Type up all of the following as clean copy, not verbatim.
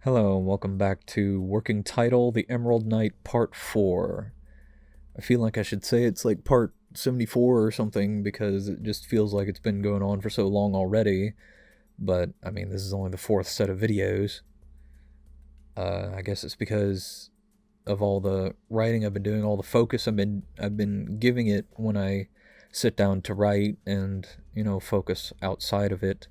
Hello, and welcome back to Working Title, The Emerald Knight, Part 4. I feel like I should say it's like Part 74 or something because it just feels like it's been going on for so long already. But, I mean, this is only the fourth set of videos. I guess it's because of all the writing I've been doing, all the focus I've been giving it when I sit down to write and, focus outside of it.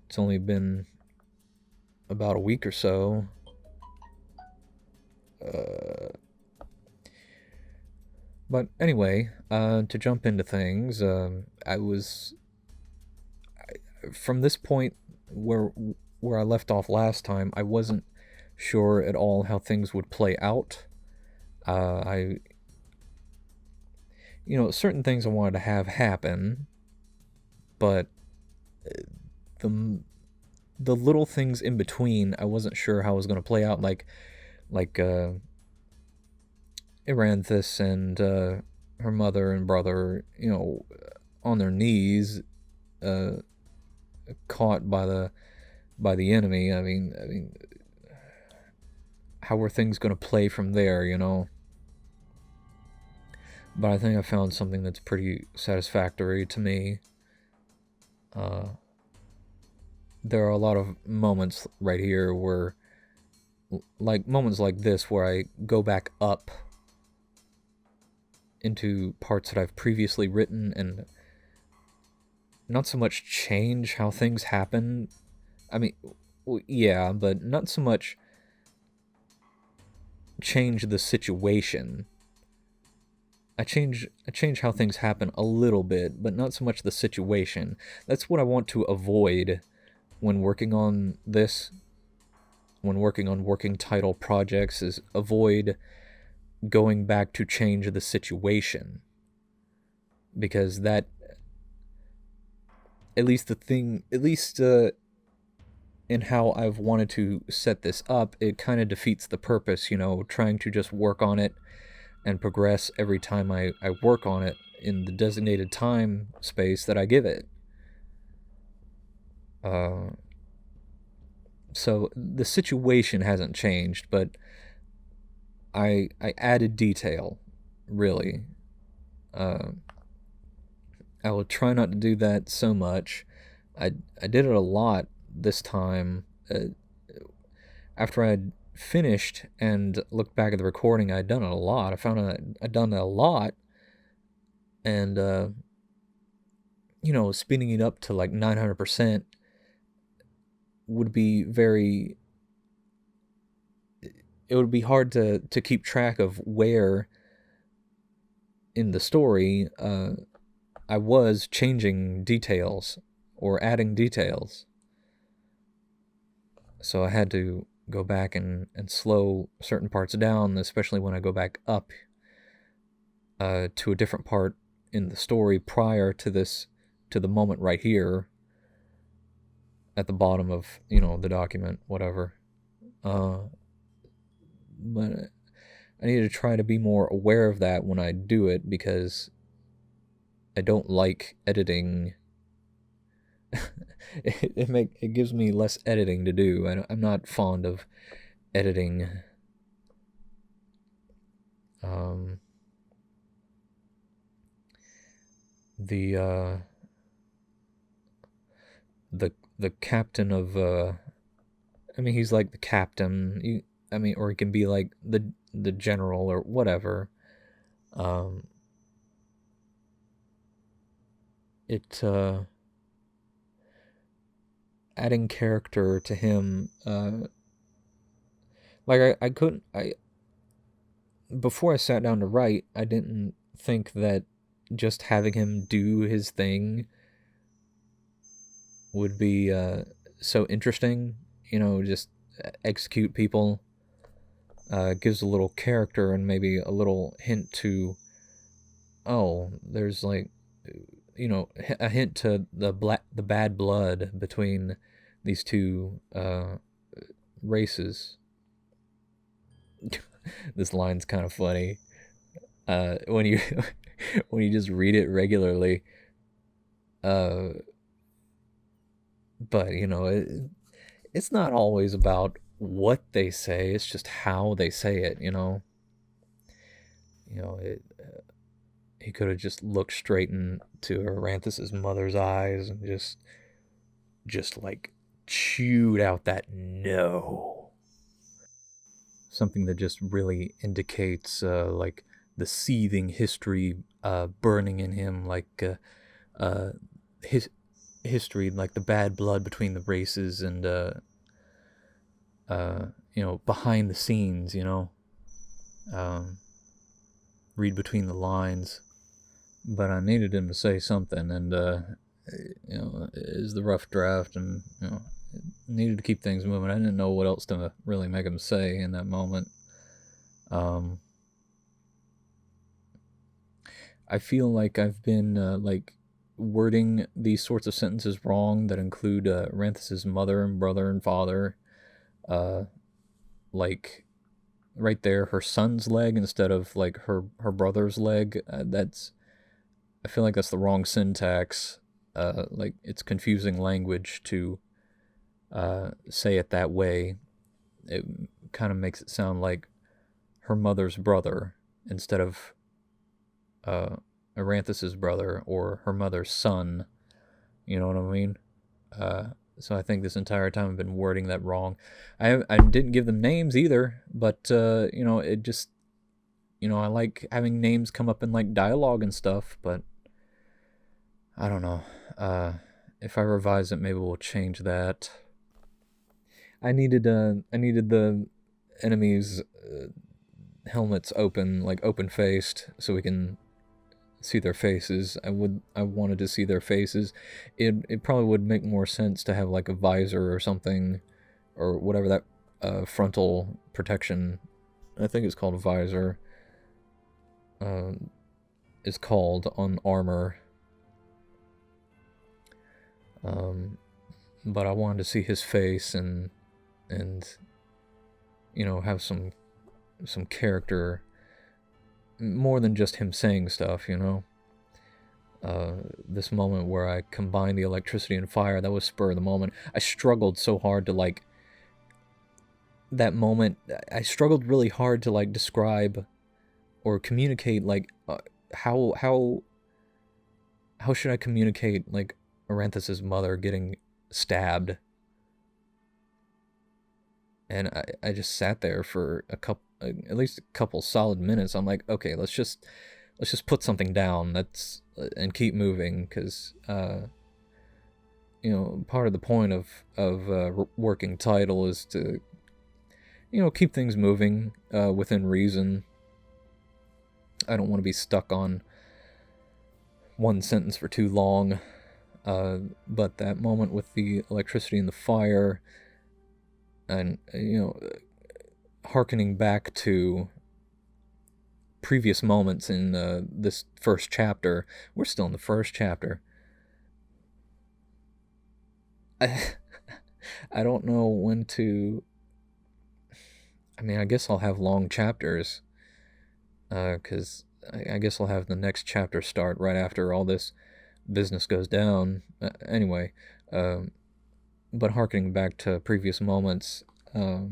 It's only been about a week or so. But anyway, to jump into things, I was from this point where where I left off last time. I wasn't sure at all how things would play out. I, certain things I wanted to have happen, but the the little things in between, I wasn't sure how it was going to play out. Like Iranthus and her mother and brother, on their knees, uh, caught by the enemy. I mean, how were things going to play from there? But I think I found something that's pretty satisfactory to me. Uh, there are a lot of moments right here where, like moments like this, where I go back up into parts that I've previously written and not so much change how things happen. I mean, yeah, but not so much change the situation. I change how things happen a little bit, but not so much the situation. That's what I want to avoid when working on this, when working on working title projects, is avoid going back to change the situation. Because that, at least in how I've wanted to set this up, it kind of defeats the purpose, trying to just work on it and progress every time I work on it in the designated time space that I give it. Uh, so the situation hasn't changed, but I added detail, really. Uh, I will try not to do that so much. I did it a lot this time. After I'd finished and looked back at the recording, I'd done it a lot. I found I'd done it a lot, and speeding it up to like 900% would be very. It would be hard to keep track of where in the story I was changing details or adding details. So I had to go back and slow certain parts down, especially when I go back up to a different part in the story prior to the moment right here at the bottom of, the document, whatever. But I need to try to be more aware of that when I do it, because I don't like editing. It gives me less editing to do. I'm not fond of editing. Um, the the captain of I mean, he's like the captain. I mean, or he can be like the general or whatever. Um, it Adding character to him. Like I couldn't I before I sat down to write, I didn't think that just having him do his thing would be so interesting. Just execute people. Gives a little character and maybe a little hint to, oh, there's like, a hint to the bad blood between these two races. This line's kind of funny. When you when you just read it regularly. Uh, but it's not always about what they say, it's just how they say it, you know? You know, he could have just looked straight into Aranthus's mother's eyes and just like chewed out that no. Something that just really indicates like the seething history burning in him, like his history, like the bad blood between the races, and you know, behind the scenes, you know, um, read between the lines. But I needed him to say something, and you know, is the rough draft, and you know, needed to keep things moving. I didn't know what else to really make him say in that moment. I feel like I've been like wording these sorts of sentences wrong that include Ranthus's mother and brother and father, uh, like right there, her son's leg instead of like her brother's leg. That's I feel like that's the wrong syntax. Like it's confusing language to say it that way. It kind of makes it sound like her mother's brother instead of uh, Aranthus's brother or her mother's son. You know what I mean? Uh, so I think this entire time I've been wording that wrong. I didn't give them names either, but you know, it just, you know, I like having names come up in like dialogue and stuff, but I don't know. If I revise it, maybe we'll change that. I needed the enemies' helmets open, like open faced, so we can see their faces. I wanted to see their faces. It probably would make more sense to have like a visor or something, or whatever that frontal protection, I think it's called a visor, uh, is called on armor. But I wanted to see his face and you know, have some character, more than just him saying stuff, you know. This moment where I combined the electricity and fire, that was spur of the moment. I struggled so hard to like that moment. I struggled really hard to like describe or communicate like how should I communicate like Aranthus's mother getting stabbed. And I just sat there for at least a couple solid minutes. I'm like, okay, let's just put something down. That's and keep moving, because you know, part of the point of working title is to, you know, keep things moving within reason. I don't want to be stuck on one sentence for too long. But that moment with the electricity and the fire, and you know, hearkening back to previous moments in this first chapter. We're still in the first chapter. I don't know when to. I mean, I guess I'll have long chapters, because I guess I'll have the next chapter start right after all this business goes down. Anyway, but harkening back to previous moments, I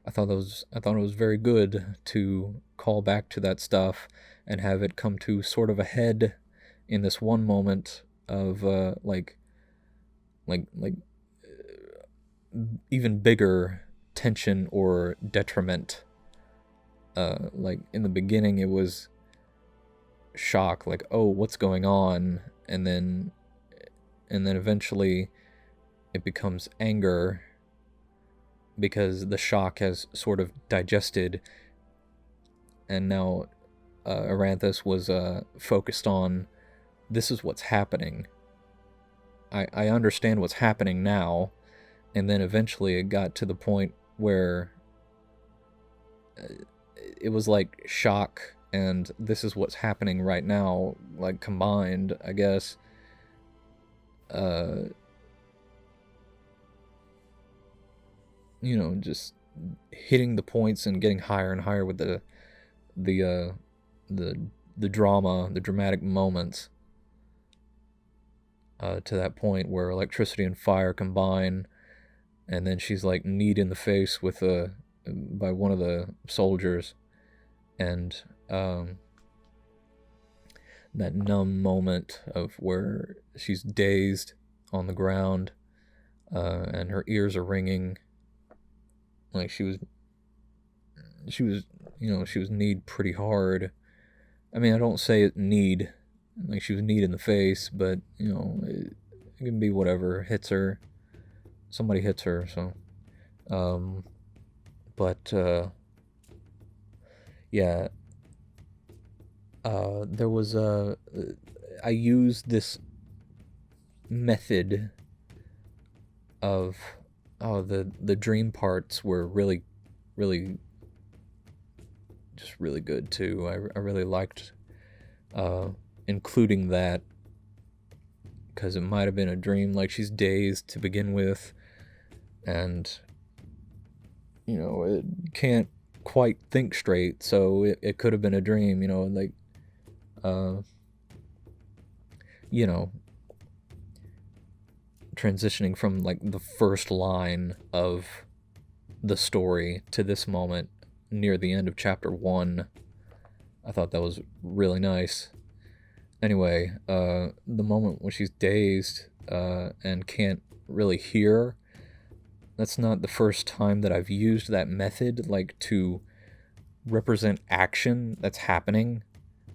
thought it was very good to call back to that stuff and have it come to sort of a head in this one moment of like even bigger tension or detriment. Like in the beginning, it was shock, like, oh, what's going on, and then eventually it becomes anger, because the shock has sort of digested, and now Aranthus was focused on, this is what's happening. I understand what's happening now, and then eventually it got to the point where it was like shock and this is what's happening right now, like combined, I guess. You know, just hitting the points and getting higher and higher with the drama, the dramatic moments, to that point where electricity and fire combine, and then she's like kneed in the face by one of the soldiers, and that numb moment of where she's dazed on the ground, and her ears are ringing, like she was kneed pretty hard. I mean, I don't say it kneed, like she was kneed in the face, but it can be whatever hits her. Somebody hits her, so. But yeah, there was I used this method of the dream parts were really just really good too. I really liked including that, because it might have been a dream, like she's dazed to begin with, and it can't quite think straight, so it could have been a dream, like transitioning from like the first line of the story to this moment near the end of chapter 1. I thought that was really nice. Anyway, the moment when she's dazed and can't really hear, that's not the first time that I've used that method, like to represent action that's happening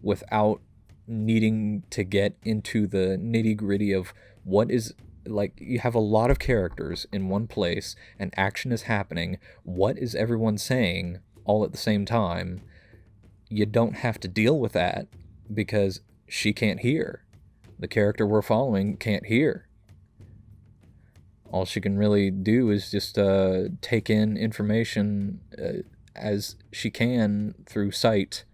without needing to get into the nitty-gritty of what is, like, you have a lot of characters in one place and action is happening. What is everyone saying all at the same time? You don't have to deal with that because she can't hear. The character we're following can't hear. All she can really do is just take in information as she can through sight,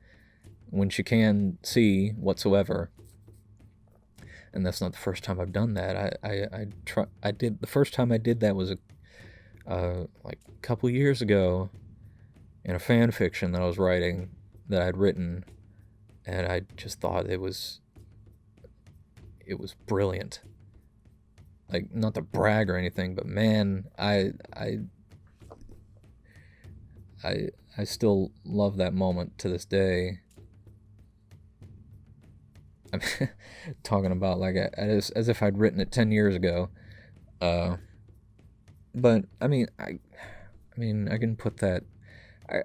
when she can see whatsoever. And that's not the first time I've done that. I did the first time I did that was like a couple years ago in a fan fiction that I was writing, that I'd written, and I just thought it was brilliant. Like, not to brag or anything, but man, I still love that moment to this day. I'm talking about like as if I'd written it 10 years ago. But I mean I can put that I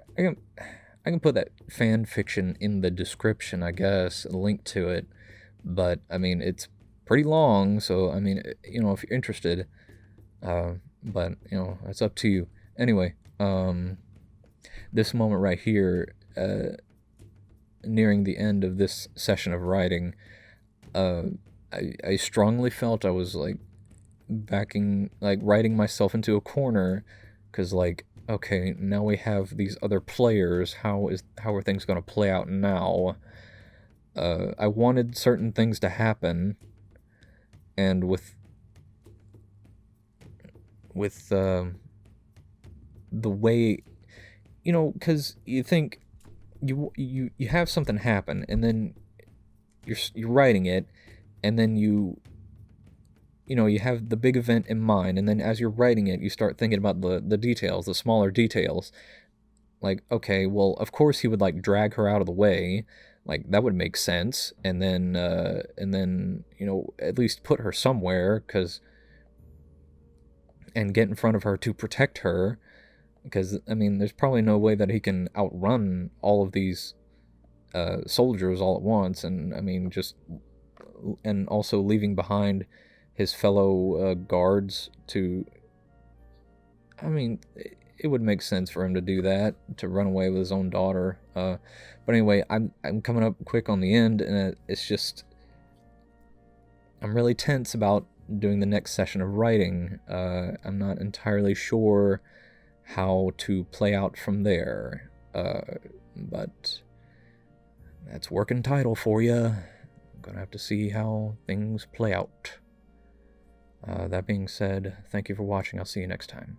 can put that fan fiction in the description, I guess, a link to it. But I mean, it's pretty long, so I mean, if you're interested, but it's up to you. Anyway, this moment right here, nearing the end of this session of writing, I strongly felt I was like writing myself into a corner, because like, okay, now we have these other players. How are things going to play out now? I wanted certain things to happen, and with the way, because you think you have something happen, and then you're writing it, and then you have the big event in mind, and then as you're writing it, you start thinking about the details, the smaller details. Like, okay, well, of course he would like drag her out of the way, like that would make sense, and then at least put her somewhere, and get in front of her to protect her, because I mean, there's probably no way that he can outrun all of these soldiers all at once, and I mean, and also leaving behind his fellow guards to, I mean, it would make sense for him to do that, to run away with his own daughter. But anyway, I'm coming up quick on the end, and it's just, I'm really tense about doing the next session of writing. I'm not entirely sure how to play out from there, but that's working title for you. I'm gonna have to see how things play out. That being said, thank you for watching. I'll see you next time.